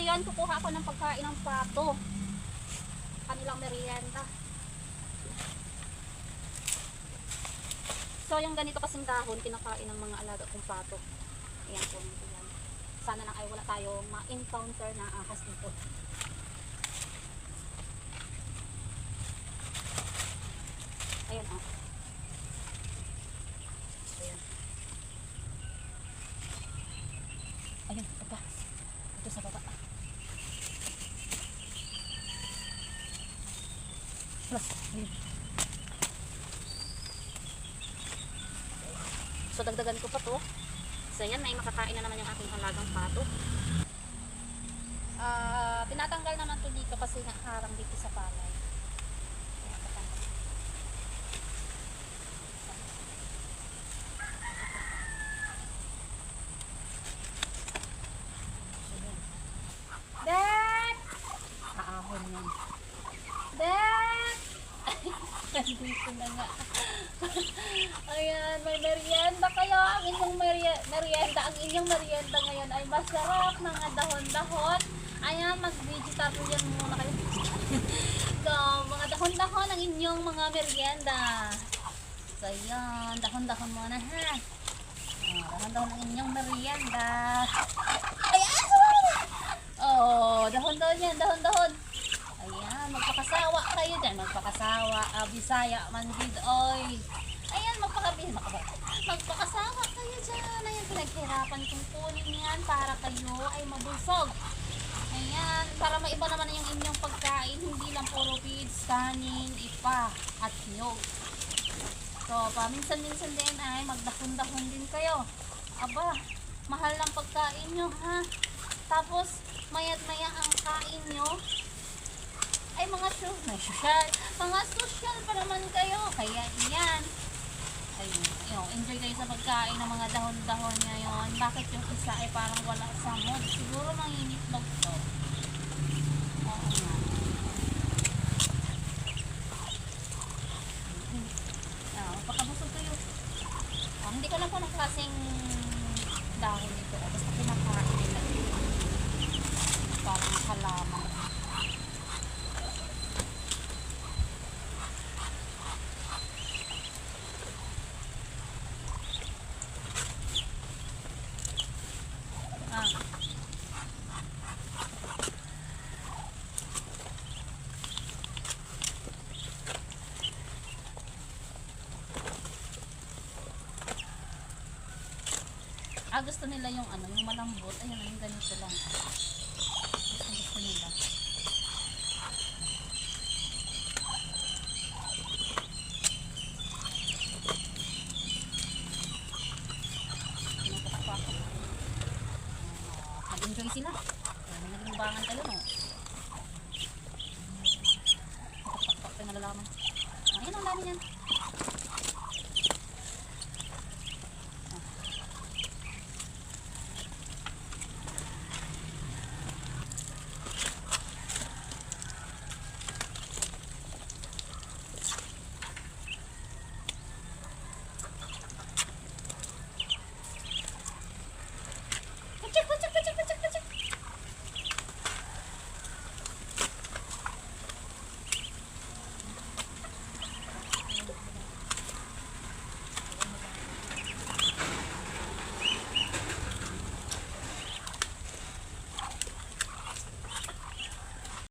ngayon kukuha ako ng pagkain ng pato. Kanilang merienda. So yung ganito kasing dahon, kinakain ng mga alaga kong pato. Ayan po. Ayan. Sana lang ay wala tayong ma-encounter na ahas dito. Ayan o. Ayan. Ayan, ito pa. Ito sa baba. Plus, ayan. So dagdagan ko pa to. So yan, may makakain na naman yung aking alagang pato. Tinatanggal naman to dito kasi nakaharang dito sa palay. Dad! Kaahon yan. Dad! Nandito na nga. Ayan, may merienda kayo. Ang inyong merienda. Ang inyong merienda ngayon ay masarap. Mga dahon-dahon. Ayan, mag-vegetarian muna kayo. So, mga dahon-dahon ang inyong mga merienda. So, ayan. Dahon-dahon muna ha. Dahon-dahon ang inyong merienda. Ayan! Oh, dahon-dahon yan. Dahon-dahon. Ayan, magpakasawa kayo dyan. Magpakasawa. Bisaya, Mandid, oy. Ayan, magpakasawa kayo dyan. Ayan, pinaghirapan kong kunin yan para kayo ay mabusog. Ayan, para maiba naman yung inyong pagkain. Hindi lang puro feeds, kanin, ipa, at niyog. So, paminsan-minsan din ay magdahon-dahon din kayo. Aba, mahal lang pagkain nyo, ha? Tapos, mayat-maya ang kain nyo ay mga social pa naman kayo. Kaya iyan. Ayun, enjoy kayo sa pagkain ng mga dahon-dahon ngayon. Bakit yung isa ay parang wala sa mood? Siguro mangingitlog to. Oo nga. Magpakabusog kayo. Hindi ko lang po ng klaseng dahon ito. Basta kinakain nila. Parang halaman. Gusto nila yung yung malambot. Ayun, yung ganito lang. Gusto nila. Nag-enjoy sila. Naglimbangan kayo, no? Pakpak, nalalaman. Ayun, ang dami yan.